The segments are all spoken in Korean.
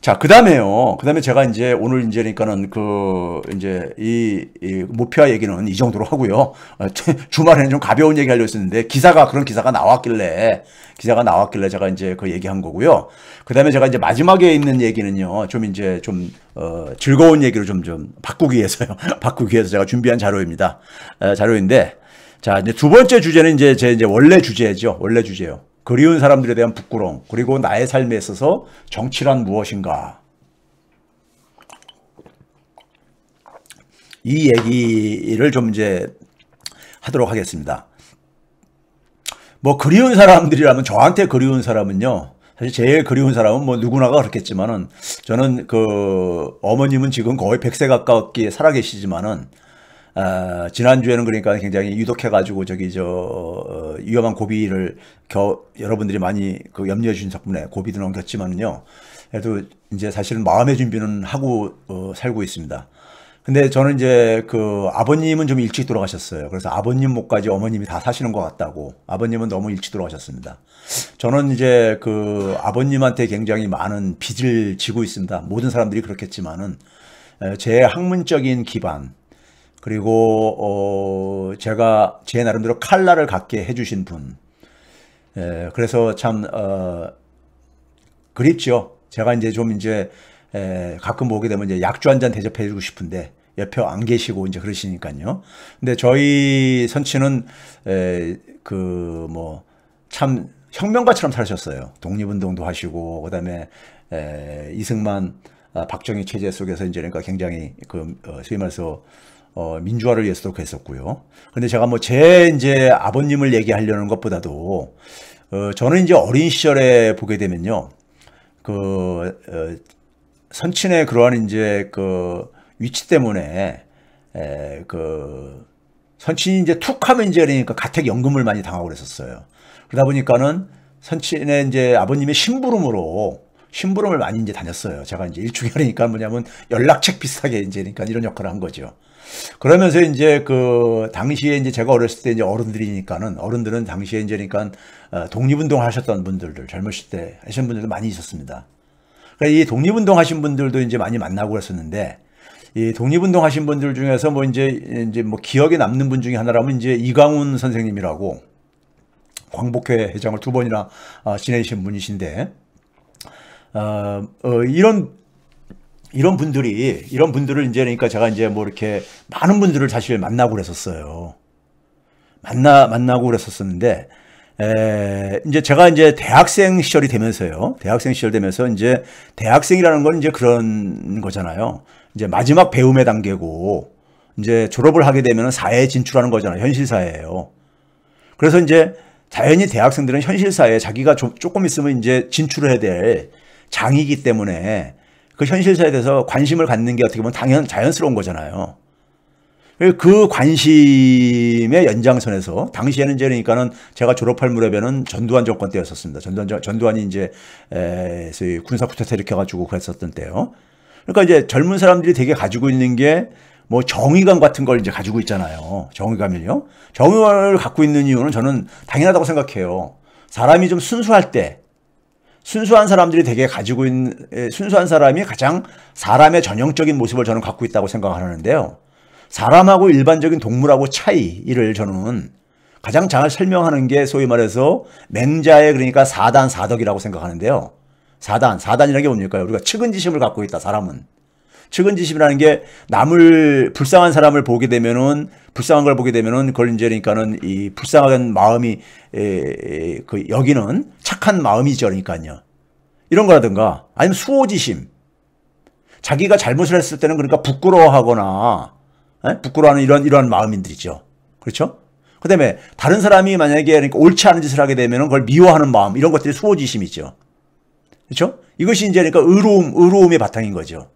자, 그 다음에요. 그 다음에 제가 이제 오늘 이제 그러니까는 이제 이 모피아 얘기는 이 정도로 하고요. 주말에는 좀 가벼운 얘기 하려고 했었는데 그런 기사가 나왔길래 제가 이제 그 얘기한 거고요. 그 다음에 제가 이제 마지막에 있는 얘기는요. 좀 이제 즐거운 얘기로 좀 바꾸기 위해서요. 바꾸기 위해서 제가 준비한 자료입니다. 자료인데 자, 이제 두 번째 주제는 이제 제 원래 주제죠. 원래 주제요. 그리운 사람들에 대한 부끄러움, 그리고 나의 삶에 있어서 정치란 무엇인가. 이 얘기를 좀 이제 하도록 하겠습니다. 뭐 그리운 사람들이라면, 저한테 그리운 사람은요, 사실 제일 그리운 사람은 뭐 누구나가 그렇겠지만은, 저는 어머님은 지금 거의 100세 가깝게 살아계시지만은, 지난주에는 그러니까 굉장히 유독해가지고 위험한 고비를 여러분들이 많이 염려해 주신 덕분에 고비도 넘겼지만은요. 그래도 이제 사실은 마음의 준비는 하고 살고 있습니다. 근데 저는 이제 아버님은 좀 일찍 돌아가셨어요. 그래서 아버님 몫까지 어머님이 다 사시는 것 같다고. 아버님은 너무 일찍 돌아가셨습니다. 저는 이제 아버님한테 굉장히 많은 빚을 지고 있습니다. 모든 사람들이 그렇겠지만은 제 학문적인 기반, 그리고 제가 제 나름대로 칼날을 갖게 해주신 분. 그래서 참 그립죠. 제가 이제 가끔 보게 되면 이제 약주 한 잔 대접해주고 싶은데 옆에 안 계시고 이제 그러시니까요. 근데 저희 선친은 참 혁명가처럼 사셨어요. 독립운동도 하시고, 그다음에 이승만, 박정희 체제 속에서 이제 그러니까 굉장히 소위 말해서 민주화를 위해서도 그랬었고요. 근데 제가 제 이제 아버님을 얘기하려는 것보다도, 저는 이제 어린 시절에 보게 되면요. 선친의 그러한 이제 위치 때문에, 선친이 이제 툭 하면 이제 그러니까 가택연금을 많이 당하고 그랬었어요. 그러다 보니까는 선친의 이제 아버님의 심부름을 많이 이제 다녔어요. 제가 이제 일종의 그러니까 뭐냐면 연락책 비슷하게 이제 그러니까 이런 역할을 한 거죠. 그러면서 이제 당시에 이제 제가 어렸을 때 이제 어른들은 당시에 이제 그러니까 독립운동 하셨던 분들도 젊으실 때 하신 분들도 많이 있었습니다. 그러니까 이 독립운동 하신 분들도 이제 많이 만나고 그랬었는데, 이 독립운동 하신 분들 중에서 이제 기억에 남는 분 중에 하나라면 이제 이강훈 선생님이라고 광복회 회장을 2번이나 지내신 분이신데, 이런 분들을 이제 그러니까 제가 이제 이렇게 많은 분들을 사실 만나고 그랬었어요. 만나고 그랬었는데, 이제 제가 이제 대학생 시절이 되면서요. 이제 대학생이라는 건 이제 그런 거잖아요. 이제 마지막 배움의 단계고, 이제 졸업을 하게 되면 사회에 진출하는 거잖아요. 현실 사회예요. 그래서 이제 자연히 대학생들은 현실 사회에 자기가 조금 있으면 이제 진출을 해야 될 장이기 때문에 그 현실 사회에 대해서 관심을 갖는 게 어떻게 보면 자연스러운 거잖아요. 그 관심의 연장선에서 당시에는 이제 그러니까는 제가 졸업할 무렵에는 전두환 정권 때였었습니다. 전두환이 이제 소위 군사 쿠데타 일으켜가지고 그랬었던 때요. 그러니까 이제 젊은 사람들이 되게 가지고 있는 게 정의감 같은 걸 이제 가지고 있잖아요. 정의감을요. 정의감을 갖고 있는 이유는 저는 당연하다고 생각해요. 사람이 좀 순수할 때, 순수한 사람들이 되게 가지고 있는, 순수한 사람이 가장 사람의 전형적인 모습을 저는 갖고 있다고 생각하는데요. 사람하고 일반적인 동물하고 차이를 저는 가장 잘 설명하는 게 소위 말해서 맹자의 그러니까 사단사덕이라고 생각하는데요. 사단이라는 게 뭡니까? 우리가 측은지심을 갖고 있다, 사람은. 측은지심이라는 게 불쌍한 사람을 보게 되면은, 불쌍한 걸 보게 되면은 그걸 이제 그러니까는 이 불쌍한 마음이, 여기는 착한 마음이죠. 그러니까요. 이런 거라든가, 아니면 수호지심. 자기가 잘못을 했을 때는 그러니까 부끄러워하거나, 부끄러워하는 이런 마음인들이죠. 그렇죠? 그 다음에 다른 사람이 만약에 그러니까 옳지 않은 짓을 하게 되면은 그걸 미워하는 마음, 이런 것들이 수호지심이죠. 그렇죠? 이것이 이제 그러니까 의로움의 바탕인 거죠.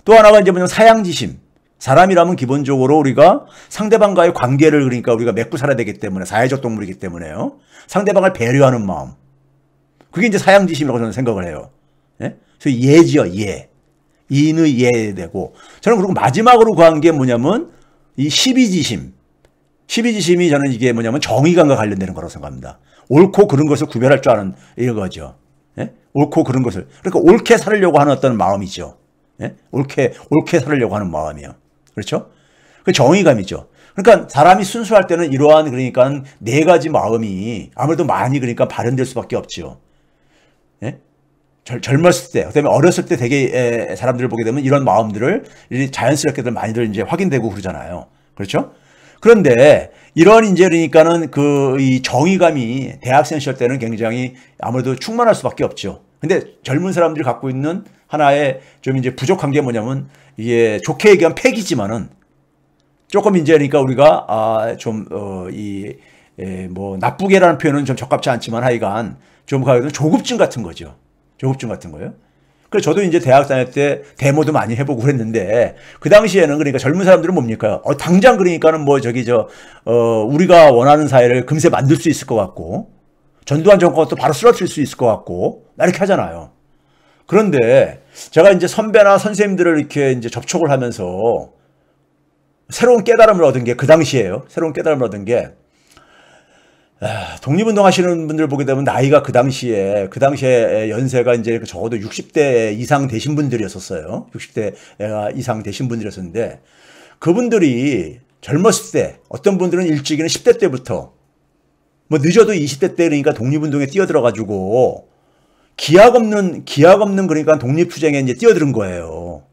또 하나가 이제 뭐냐면 사양지심. 사람이라면 기본적으로 우리가 상대방과의 관계를 그러니까 우리가 맺고 살아야 되기 때문에, 사회적 동물이기 때문에요. 상대방을 배려하는 마음. 그게 이제 사양지심이라고 저는 생각을 해요. 예? 그래서 예지요, 예. 이인의 예되고. 저는 그리고 마지막으로 구한 게 뭐냐면 이 시비지심. 시비지심이 저는 이게 뭐냐면 정의감과 관련되는 거라고 생각합니다. 옳고 그른 것을 구별할 줄 아는 이거죠. 예? 옳고 그런 것을. 그러니까 옳게 살려고 하는 어떤 마음이죠. 예? 옳게 살려고 하는 마음이요. 그렇죠? 그 정의감이죠. 그러니까 사람이 순수할 때는 이러한 그러니까 네 가지 마음이 아무래도 많이 그러니까 발현될 수밖에 없죠. 예? 젊었을 때, 그다음에 어렸을 때 되게 사람들을 보게 되면 이런 마음들을 자연스럽게들 많이들 이제 확인되고 그러잖아요. 그렇죠? 그런데 이런 이제 그러니까는 이 정의감이 대학생 시절 때는 굉장히 아무래도 충만할 수밖에 없죠. 근데 젊은 사람들이 갖고 있는 하나의 좀 이제 부족한 게 뭐냐면 이게 좋게 얘기하면 패기지만은 조금 이제 그러니까 우리가 뭐 나쁘게라는 표현은 좀 적합치 않지만 하여간 좀 조급증 같은 거죠. 조급증 같은 거예요. 그래서 저도 이제 대학 다닐 때 데모도 많이 해보고 그랬는데 그 당시에는 그러니까 젊은 사람들은 뭡니까? 당장 그러니까는 뭐 우리가 원하는 사회를 금세 만들 수 있을 것 같고 전두환 정권도 바로 쓰러뜨릴 수 있을 것 같고 이렇게 하잖아요. 그런데 제가 이제 선배나 선생님들을 이렇게 이제 접촉을 하면서 새로운 깨달음을 얻은 게 그 당시에요. 새로운 깨달음을 얻은 게 독립운동 하시는 분들 보게 되면 나이가 그 당시에 연세가 이제 적어도 60대 이상 되신 분들이었었어요. 60대 이상 되신 분들이었었는데 그분들이 젊었을 때 어떤 분들은 일찍이는 10대 때부터 뭐 늦어도 20대 때 그러니까 독립운동에 뛰어들어가지고 기약 없는 그러니까 독립투쟁에 이제 뛰어드는 거예요.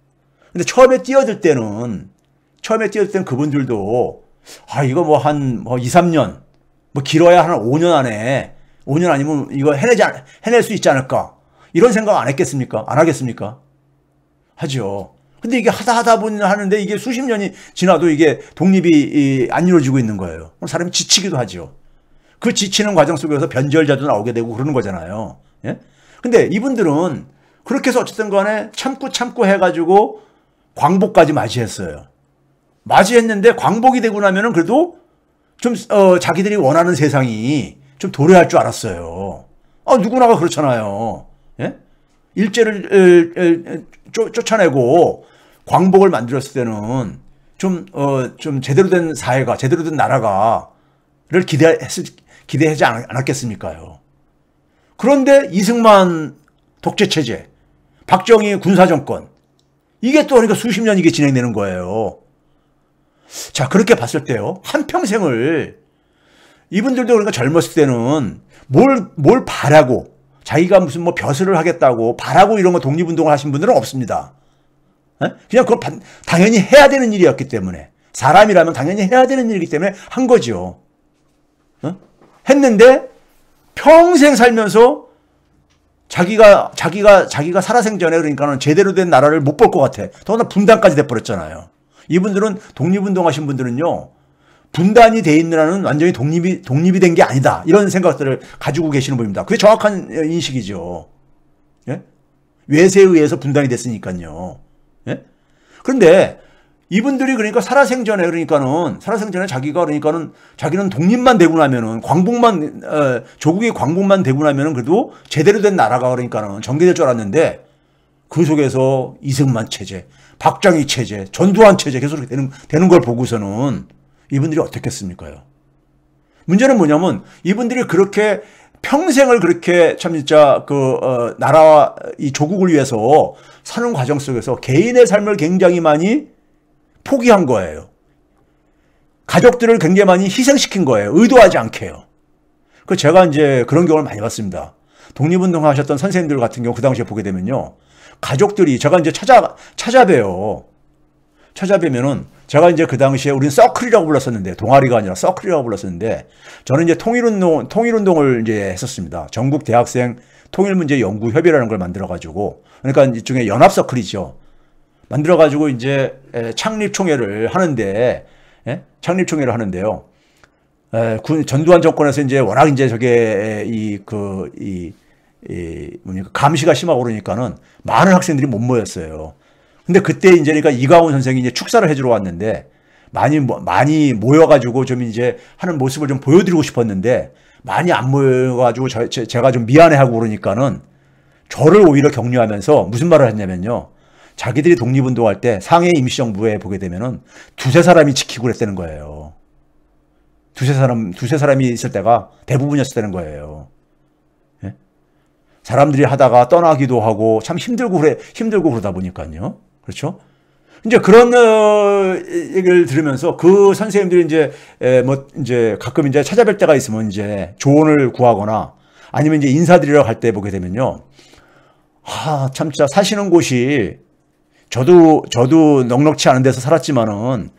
근데 처음에 뛰어들 때는 그분들도 이거 뭐 한 2, 3년 뭐 길어야 한 5년 안에 5년 아니면 이거 해낼 수 있지 않을까 이런 생각 안 했겠습니까? 안 하겠습니까? 하죠. 근데 이게 하다 보니 하는데 이게 수십 년이 지나도 이게 독립이 안 이루어지고 있는 거예요. 사람이 지치기도 하죠. 그 지치는 과정 속에서 변절자도 나오게 되고 그러는 거잖아요. 예? 근데 이분들은 그렇게 해서 어쨌든 간에 참고 해가지고 광복까지 맞이했어요. 맞이했는데 광복이 되고 나면은 그래도 좀 자기들이 원하는 세상이 좀 도래할 줄 알았어요. 누구나가 그렇잖아요. 예? 일제를 쫓아내고 광복을 만들었을 때는 좀 제대로 된 사회가 제대로 된 나라가를 기대하지 않았겠습니까요? 그런데 이승만 독재 체제, 박정희 군사 정권 이게 또 그러니까 수십 년 이게 진행되는 거예요. 자, 그렇게 봤을 때요. 한평생을 이분들도 그러니까 젊었을 때는 뭘 바라고 자기가 무슨 뭐 벼슬을 하겠다고 바라고 이런 거 독립운동을 하신 분들은 없습니다. 그냥 그걸 당연히 해야 되는 일이었기 때문에 사람이라면 당연히 해야 되는 일이기 때문에 한 거죠. 했는데 평생 살면서 자기가 살아생전에 그러니까는 제대로 된 나라를 못 볼 것 같아. 더구나 분단까지 돼버렸잖아요. 이분들은 독립운동 하신 분들은요, 분단이 돼 있는 한은 완전히 독립이 된 게 아니다. 이런 생각들을 가지고 계시는 분입니다. 그게 정확한 인식이죠. 예? 외세에 의해서 분단이 됐으니까요. 예? 그런데 이분들이 그러니까 살아생전에 자기는 독립만 되고 나면은 조국의 광복만 되고 나면은 그래도 제대로 된 나라가 그러니까는 전개될 줄 알았는데 그 속에서 이승만 체제, 박정희 체제, 전두환 체제 계속 되는 걸 보고서는 이분들이 어떻겠습니까요? 문제는 뭐냐면 이분들이 그렇게 평생을 그렇게 참 진짜 나라와 이 조국을 위해서 사는 과정 속에서 개인의 삶을 굉장히 많이 포기한 거예요. 가족들을 굉장히 많이 희생시킨 거예요. 의도하지 않게요. 제가 이제 그런 경우를 많이 봤습니다. 독립운동 하셨던 선생님들 같은 경우 그 당시에 보게 되면요. 가족들이 제가 이제 찾아뵈요. 찾아뵈면은 제가 이제 그 당시에 우리는 서클이라고 불렀었는데 동아리가 아니라 서클이라고 불렀었는데 저는 이제 통일운동을 이제 했었습니다. 전국 대학생 통일문제 연구협의라는 걸 만들어가지고 그러니까 일종의 연합서클이죠. 만들어가지고 이제 창립총회를 하는데, 예? 창립총회를 하는데요. 전두환 정권에서 이제 워낙 이제 감시가 심하고 그러니까는 많은 학생들이 못 모였어요. 근데 그때 이제 그러니까 이가훈 선생이 이제 축사를 해주러 왔는데 많이 모여가지고 좀 이제 하는 모습을 좀 보여드리고 싶었는데 많이 안 모여가지고 제가 좀 미안해하고 그러니까는 저를 오히려 격려하면서 무슨 말을 했냐면요. 자기들이 독립운동할 때 상해 임시정부에 보게 되면은 두세 사람이 지키고 그랬다는 거예요. 두세 사람이 있을 때가 대부분이었을 때는 거예요. 예? 사람들이 하다가 떠나기도 하고 참 힘들고 그러다 보니까요. 그렇죠? 이제 그런 얘기를 들으면서 그 선생님들이 이제 가끔 이제 찾아뵐 때가 있으면 이제 조언을 구하거나 아니면 이제 인사드리러 갈 때 보게 되면요. 참 진짜 사시는 곳이 저도 넉넉치 않은 데서 살았지만은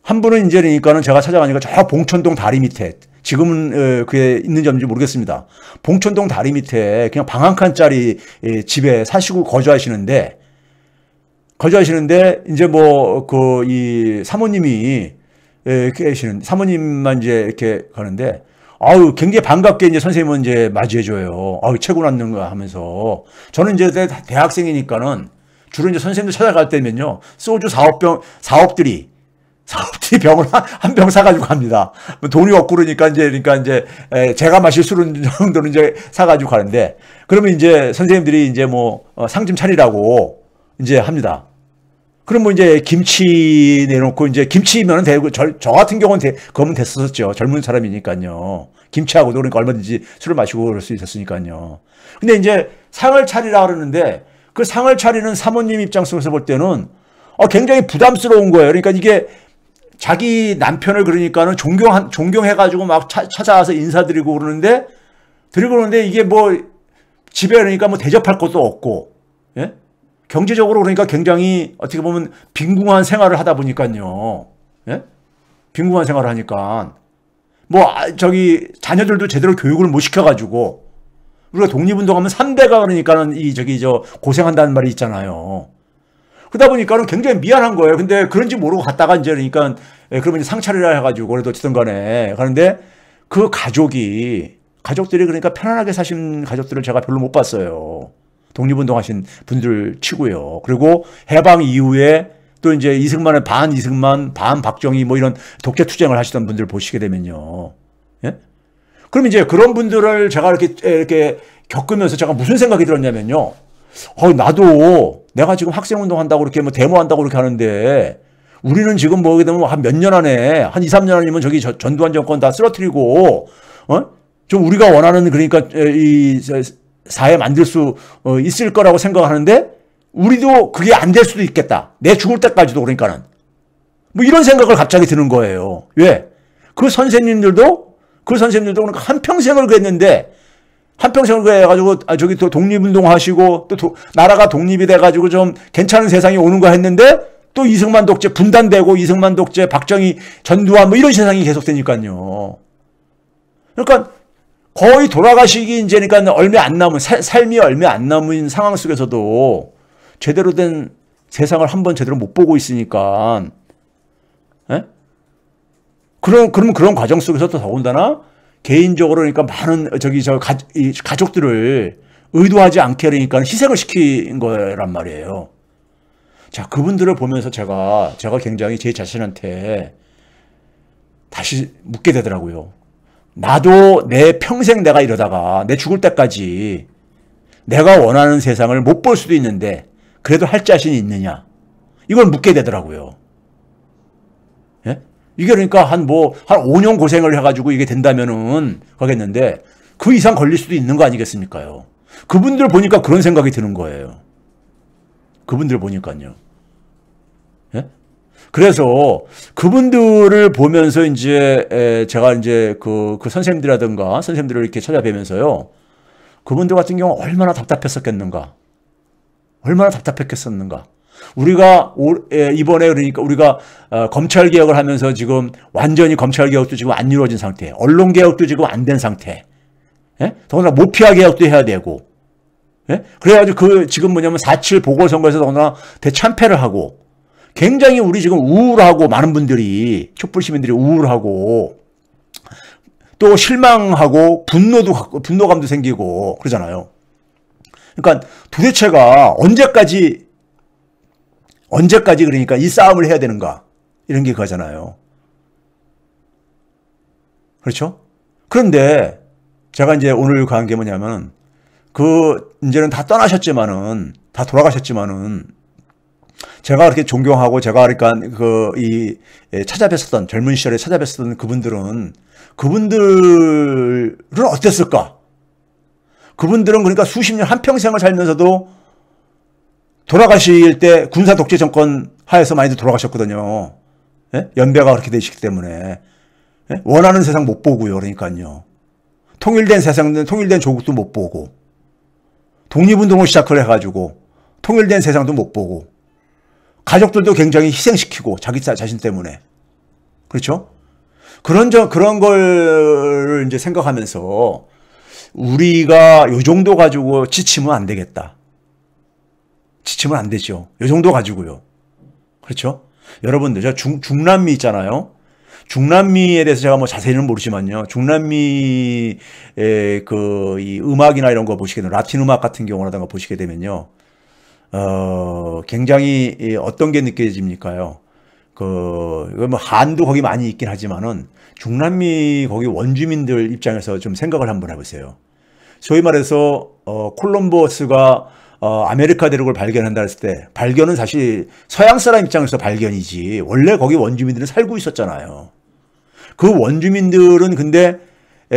한 분은 이제 그러니까는 제가 찾아가니까 저 봉천동 다리 밑에 지금은 그게 있는지 없는지 모르겠습니다. 봉천동 다리 밑에 그냥 방 한 칸짜리 집에 사시고 거주하시는데 이제 뭐 이 사모님이 계시는 사모님만 이제 이렇게 가는데 굉장히 반갑게 이제 선생님은 이제 맞이해줘요. 최고 났는가 하면서 저는 이제 대학생이니까는 주로 이제 선생님들 찾아갈 때면요 소주 사업들이 병을 한 병 사가지고 갑니다. 돈이 없고 그러니까 이제 제가 마실 술은 정도는 이제 사가지고 가는데 그러면 이제 선생님들이 이제 뭐 상 좀 차리라고 이제 합니다. 그럼 뭐 이제 김치 내놓고 이제 김치면은 되고 저 같은 경우는 그거면 됐었죠. 젊은 사람이니까요. 김치하고도 그러니까 얼마든지 술을 마시고 그럴 수 있었으니까요. 근데 이제 상을 차리라 그러는데 그 상을 차리는 사모님 입장 속에서 볼 때는 굉장히 부담스러운 거예요. 그러니까 이게 자기 남편을 그러니까는 존경해가지고 막 찾아와서 인사드리고 그러는데 이게 뭐 집에 그러니까 뭐 대접할 것도 없고, 예? 경제적으로 그러니까 굉장히 어떻게 보면 빈궁한 생활을 하다 보니까요, 예? 빈궁한 생활을 하니까 뭐 자녀들도 제대로 교육을 못 시켜가지고 우리가 독립운동하면 3대가 그러니까는 고생한다는 말이 있잖아요. 그러다 보니까는 굉장히 미안한 거예요. 근데 그런지 모르고 갔다가 이제 그러니까 그러면 상 차리라 해가지고 그래도 어쨌든 간에 가는데 그 가족들이 그러니까 편안하게 사신 가족들을 제가 별로 못 봤어요. 독립운동 하신 분들 치고요. 그리고 해방 이후에 또 이제 이승만, 반 박정희 뭐 이런 독재투쟁을 하시던 분들 보시게 되면요. 예? 그럼 이제 그런 분들을 제가 이렇게 겪으면서 제가 무슨 생각이 들었냐면요. 나도 내가 지금 학생운동 한다고 그렇게 뭐 데모한다고 그렇게 하는데 우리는 지금 뭐게 되면 한 몇 년 안에 한 2, 3년 아니면 전두환 정권 다 쓰러뜨리고 좀 우리가 원하는 그러니까 이 사회 만들 수 있을 거라고 생각하는데 우리도 그게 안 될 수도 있겠다. 내 죽을 때까지도 그러니까는 뭐 이런 생각을 갑자기 드는 거예요. 왜? 그 선생님들도 그러니까 한평생을 그랬는데 한평생을 그래가지고 또 독립운동 하시고 또 나라가 독립이 돼가지고 좀 괜찮은 세상이 오는 거 했는데 또 이승만 독재 분단되고 이승만 독재 박정희 전두환 뭐 이런 세상이 계속되니까요. 그러니까 거의 돌아가시기 이제니까 삶이 얼마 안 남은 상황 속에서도 제대로 된 세상을 한번 제대로 못 보고 있으니까, 예? 그럼 그런 과정 속에서 또 더군다나 개인적으로 그러니까 많은 가족들을 의도하지 않게 그러니까 희생을 시킨 거란 말이에요. 자, 그분들을 보면서 제가 굉장히 제 자신한테 다시 묻게 되더라고요. 나도 내 평생 내가 이러다가 내 죽을 때까지 내가 원하는 세상을 못 볼 수도 있는데 그래도 할 자신이 있느냐? 이걸 묻게 되더라고요. 예? 이게 그러니까 한 5년 고생을 해가지고 이게 된다면은 하겠는데 그 이상 걸릴 수도 있는 거 아니겠습니까요? 그분들 보니까 그런 생각이 드는 거예요. 그분들 보니까요. 예? 그래서 그분들을 보면서 이제 제가 이제 그 선생님들이라든가 선생님들을 이렇게 찾아뵈면서요. 그분들 같은 경우 얼마나 답답했었겠는가. 얼마나 답답했겠었는가. 우리가 이번에 그러니까 우리가 검찰 개혁을 하면서 지금 완전히 검찰 개혁도 지금 안 이루어진 상태, 언론 개혁도 지금 안 된 상태, 예? 더구나 모피아 개혁도 해야 되고, 예? 그래가지고 지금 뭐냐면 4.7 보궐선거에서 더구나 대참패를 하고, 굉장히 우리 지금 우울하고 많은 분들이 촛불 시민들이 우울하고 또 실망하고 분노감도 생기고 그러잖아요. 그러니까 도대체가 언제까지 그러니까 이 싸움을 해야 되는가 이런 게 그거잖아요. 그렇죠? 그런데 제가 이제 오늘 간 게 뭐냐면 이제는 다 떠나셨지만은 다 돌아가셨지만은 제가 그렇게 존경하고 제가 그러니까 찾아뵀었던 젊은 시절에 찾아뵀었던 그분들은 어땠을까? 그분들은 그러니까 수십 년 한평생을 살면서도 돌아가실 때 군사 독재 정권 하에서 많이들 돌아가셨거든요. 예? 연배가 그렇게 되시기 때문에. 예? 원하는 세상 못 보고요. 그러니까요. 통일된 세상, 통일된 조국도 못 보고, 독립운동을 시작을 해가지고 통일된 세상도 못 보고, 가족들도 굉장히 희생시키고 자기 자신 때문에. 그렇죠? 그런 걸 이제 생각하면서 우리가 요 정도 가지고 지치면 안 되겠다. 지치면 안 되죠. 요 정도 가지고요. 그렇죠? 여러분들, 제가 중남미 있잖아요. 중남미에 대해서 제가 뭐 자세히는 모르지만요. 중남미의 이 음악이나 이런 거 보시게 되면, 라틴 음악 같은 경우라든가 보시게 되면요. 굉장히 어떤 게 느껴집니까요? 뭐 한도 거기 많이 있긴 하지만은 중남미 거기 원주민들 입장에서 좀 생각을 한번 해보세요. 소위 말해서 콜럼버스가 아메리카 대륙을 발견한다 했을 때, 발견은 사실 서양 사람 입장에서 발견이지 원래 거기 원주민들은 살고 있었잖아요. 그 원주민들은 근데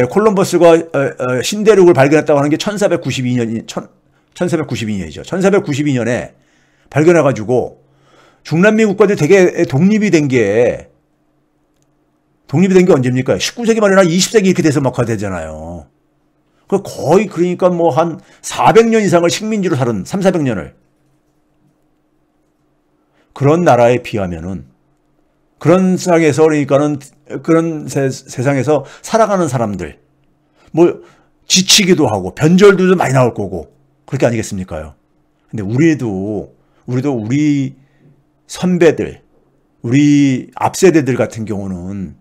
콜럼버스가 신대륙을 발견했다고 하는 게 1492년이죠. 1492년에 발견해가지고 중남미 국가들이 되게 독립이 된 게 언제입니까? 19세기 말이나 20세기 이렇게 돼서 막 되잖아요. 거의 그러니까 뭐 한 400년 이상을 식민지로 살은 300~400년을. 그런 나라에 비하면은, 그런 세상에서 그러니까는 그런 세상에서 살아가는 사람들, 뭐 지치기도 하고 변절도 많이 나올 거고 그렇게 아니겠습니까요? 근데 우리 선배들, 우리 앞세대들 같은 경우는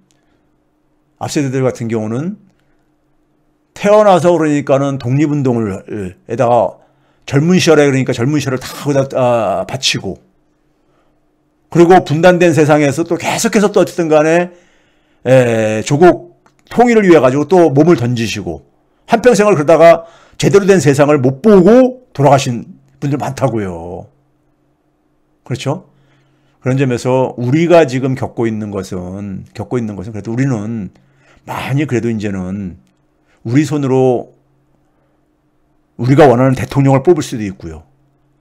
태어나서 그러니까는 독립운동에다가 젊은 시절에 그러니까 젊은 시절을 다 거기다 바치고, 그리고 분단된 세상에서 또 계속해서 또 어쨌든 간에 조국 통일을 위해 가지고 또 몸을 던지시고 한평생을 그러다가 제대로 된 세상을 못 보고 돌아가신 분들 많다고요. 그렇죠? 그런 점에서 우리가 지금 겪고 있는 것은 그래도 우리는 많이 그래도 이제는 우리 손으로 우리가 원하는 대통령을 뽑을 수도 있고요.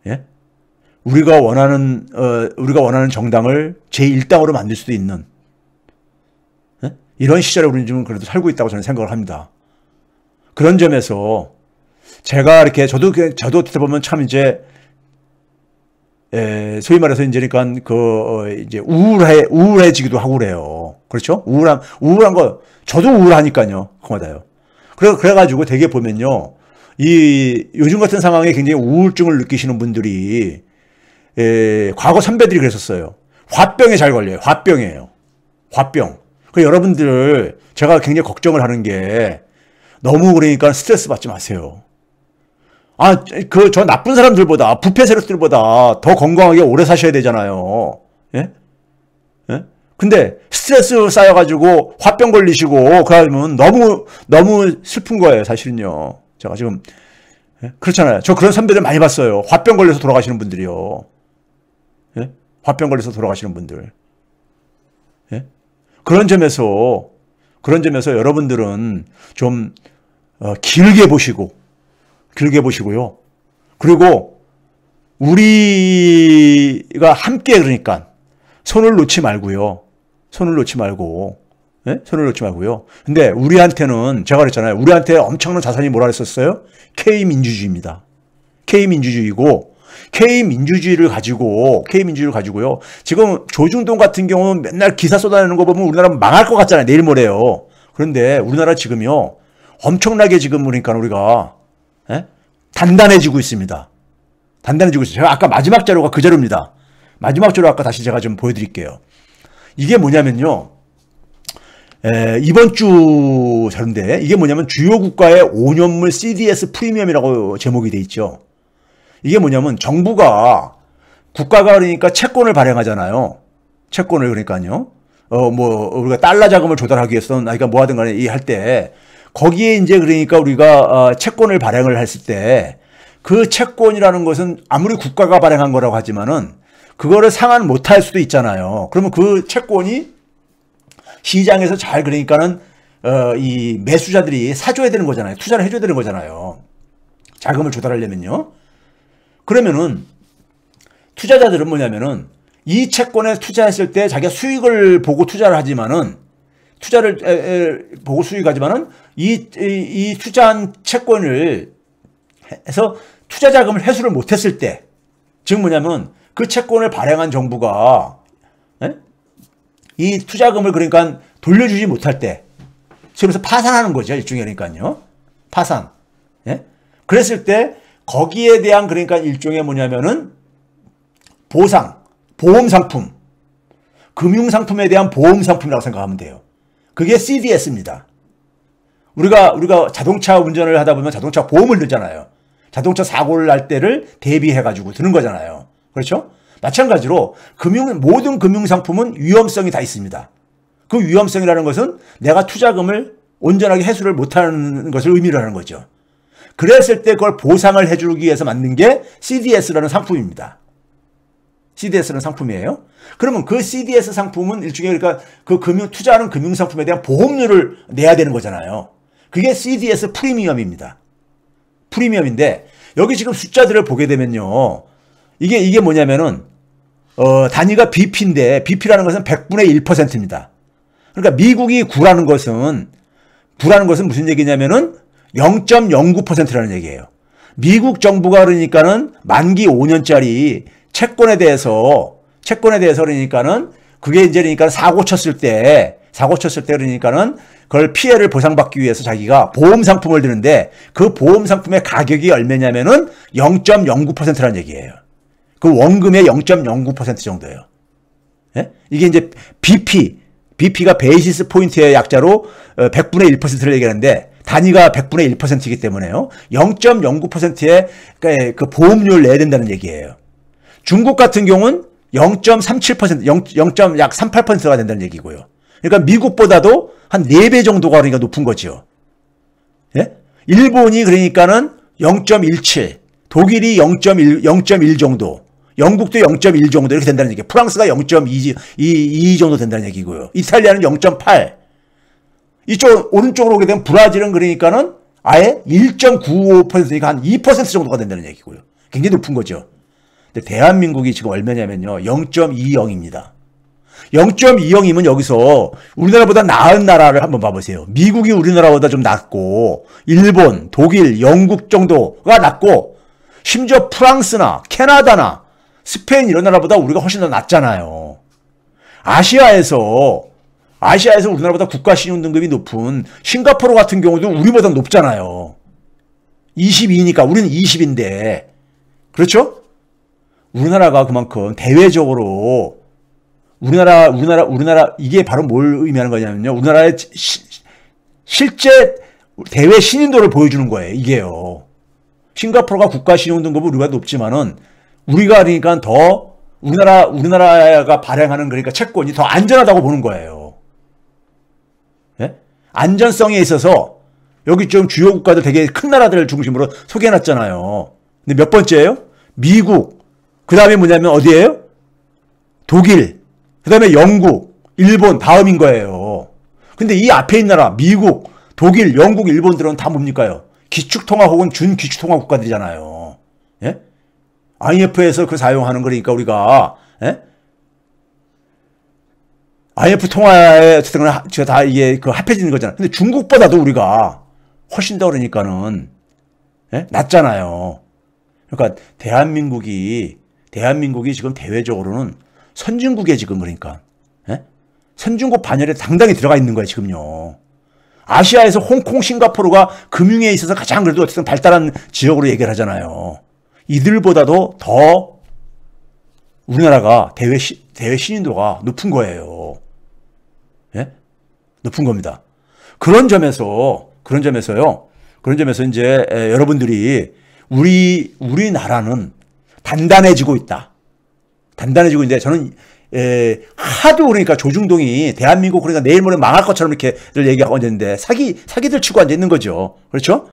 예? 우리가 원하는 정당을 제1당으로 만들 수도 있는, 예? 이런 시절에 우리는 지금 그래도 살고 있다고 저는 생각을 합니다. 그런 점에서 제가 이렇게 저도 어떻게 보면 참 이제 소위 말해서 이제 그러니까 이제 우울해지기도 하고 그래요. 그렇죠? 우울한 거 저도 우울하니까요. 고마워요. 그래가지고 되게 보면요, 요즘 같은 상황에 굉장히 우울증을 느끼시는 분들이 과거 선배들이 그랬었어요. 화병에 잘 걸려요. 화병이에요. 화병. 여러분들 제가 굉장히 걱정을 하는 게, 너무 그러니까 스트레스 받지 마세요. 저 나쁜 사람들보다, 부패 세력들보다 더 건강하게 오래 사셔야 되잖아요. 예? 예? 근데 스트레스 쌓여가지고 화병 걸리시고 그러면 너무 슬픈 거예요, 사실은요. 제가 지금, 예? 그렇잖아요. 저 그런 선배들 많이 봤어요. 화병 걸려서 돌아가시는 분들이요. 예? 화병 걸려서 돌아가시는 분들. 예? 그런 점에서 여러분들은 좀 길게 보시고요. 그리고 우리가 함께, 그러니까 손을 놓지 말고요. 예? 손을 놓지 말고요. 근데 우리한테는, 제가 그랬잖아요. 우리한테 엄청난 자산이 뭐라 했었어요? K민주주의입니다. K민주주의고, K민주주의를 가지고요. 지금 조중동 같은 경우는 맨날 기사 쏟아내는 거 보면 우리나라 망할 것 같잖아요. 내일 모레요. 그런데 우리나라 지금요, 엄청나게 지금 그러니까 우리가, 예? 단단해지고 있습니다. 제가 아까 마지막 자료가 그 자료입니다. 마지막 자료 아까 다시 제가 좀 보여드릴게요. 이게 뭐냐면요, 이번 주 자료인데, 이게 뭐냐면 주요 국가의 5년물 CDS 프리미엄이라고 제목이 돼 있죠. 이게 뭐냐면 정부가, 국가가 그러니까 채권을 발행하잖아요. 채권을, 그러니까요. 우리가 달러 자금을 조달하기 위해서는, 그러니까 뭐 하든 간에 이 할 때, 거기에 이제 그러니까 우리가 채권을 발행을 했을 때, 그 채권이라는 것은 아무리 국가가 발행한 거라고 하지만은 그거를 상환 못할 수도 있잖아요. 그러면 그 채권이 시장에서 그러니까는 이 매수자들이 사줘야 되는 거잖아요. 투자를 해줘야 되는 거잖아요. 자금을 조달하려면요. 그러면은 투자자들은 뭐냐면은 이 채권에 투자했을 때 자기가 수익을 보고 투자를 하지만은 투자를 보고 수익하지만은 이 투자한 채권을 해서 투자 자금을 회수를 못했을 때, 즉 뭐냐면 그 채권을 발행한 정부가 이 투자금을 그러니까 돌려주지 못할 때, 그래서 파산하는 거죠. 일종의 그러니까요. 파산. 예? 그랬을 때 거기에 대한 그러니까 일종의 뭐냐면은 보상, 보험 상품, 금융 상품에 대한 보험 상품이라고 생각하면 돼요. 그게 CDS입니다. 우리가 자동차 운전을 하다 보면 자동차 보험을 들잖아요. 자동차 사고를 날 때를 대비해가지고 드는 거잖아요. 그렇죠? 마찬가지로 모든 금융상품은 위험성이 다 있습니다. 그 위험성이라는 것은 내가 투자금을 온전하게 회수를 못하는 것을 의미를 하는 거죠. 그랬을 때 그걸 보상을 해주기 위해서 만든 게 CDS라는 상품입니다. CDS라는 상품이에요. 그러면 그 CDS 상품은 일종의 그러니까 그 투자하는 금융상품에 대한 보험료를 내야 되는 거잖아요. 그게 CDS 프리미엄입니다. 프리미엄인데 여기 지금 숫자들을 보게 되면요. 이게 뭐냐면은 단위가 BP인데 BP라는 것은 100분의 1%입니다. 그러니까 미국이 9라는 것은 무슨 얘기냐면은 0.09%라는 얘기예요. 미국 정부가 그러니까는 만기 5년짜리 채권에 대해서 그러니까는 그게 이제 그러니까 사고 쳤을 때 그러니까는 그걸 피해를 보상받기 위해서 자기가 보험 상품을 드는데 그 보험 상품의 가격이 얼마냐면은 0.09%라는 얘기예요. 그 원금의 0.09% 정도예요. 예? 이게 이제 BP가 베이시스 포인트의 약자로 100분의 1%를 얘기하는데 단위가 100분의 1%이기 때문에요. 0.09%의 그 보험료를 내야 된다는 얘기예요. 중국 같은 경우는 0.37%, 약 38%가 된다는 얘기고요. 그러니까 미국보다도 한 4배 정도가 그러니까 높은 거죠. 예? 일본이 그러니까는 0.17, 독일이 0.1 정도, 영국도 0.1 정도 이렇게 된다는 얘기예요. 프랑스가 0.2 정도 된다는 얘기고요. 이탈리아는 0.8. 이쪽 오른쪽으로 오게 되면 브라질은 그러니까는 아예 1.95%니까 한 2% 정도가 된다는 얘기고요. 굉장히 높은 거죠. 근데 대한민국이 지금 얼마냐면요. 0.20입니다. 0.20이면 여기서 우리나라보다 나은 나라를 한번 봐보세요. 미국이 우리나라보다 좀 낮고 일본, 독일, 영국 정도가 낮고 심지어 프랑스나 캐나다나 스페인 이런 나라보다 우리가 훨씬 더 낮잖아요. 아시아에서 우리나라보다 국가신용 등급이 높은 싱가포르 같은 경우도 우리보다 높잖아요. 22니까 우리는 20인데 그렇죠? 우리나라가 그만큼 대외적으로 우리나라 이게 바로 뭘 의미하는 거냐면요. 우리나라의 실제 대외 신인도를 보여주는 거예요. 이게요. 싱가포르가 국가신용등급은 우리가 높지만은 우리가 그러니까 더 우리나라가 발행하는 그러니까 채권이 더 안전하다고 보는 거예요. 예? 안전성에 있어서 여기 좀 주요 국가들 되게 큰 나라들을 중심으로 소개해놨잖아요. 근데 몇 번째예요? 미국. 그 다음에 뭐냐면 어디예요? 독일. 그 다음에 영국, 일본 다음인 거예요. 근데 이 앞에 있는 나라 미국, 독일, 영국, 일본들은 다 뭡니까요? 기축통화 혹은 준기축통화 국가들이잖아요. 예? IMF에서 그 사용하는 거니까 우리가 예? IMF 통화에 어쨌든 다 이게 그 합해지는 거잖아요. 근데 중국보다도 우리가 훨씬 더 그러니까는 예? 낮잖아요. 그러니까 대한민국이 지금 대외적으로는 선진국에 지금 그러니까 예? 선진국 반열에 당당히 들어가 있는 거예요 지금요. 아시아에서 홍콩, 싱가포르가 금융에 있어서 가장 그래도 어쨌든 발달한 지역으로 얘기를 하잖아요. 이들보다도 더 우리나라가 대외 신인도가 높은 거예요. 예? 높은 겁니다. 그런 점에서요. 이제 여러분들이 우리나라는 단단해지고 있다. 단단해지고 있는데 저는 하도 그러니까 조중동이 대한민국 그러니까 내일 모레 망할 것처럼 이렇게 얘기하고 앉았는데 사기들 치고 앉아 있는 거죠. 그렇죠?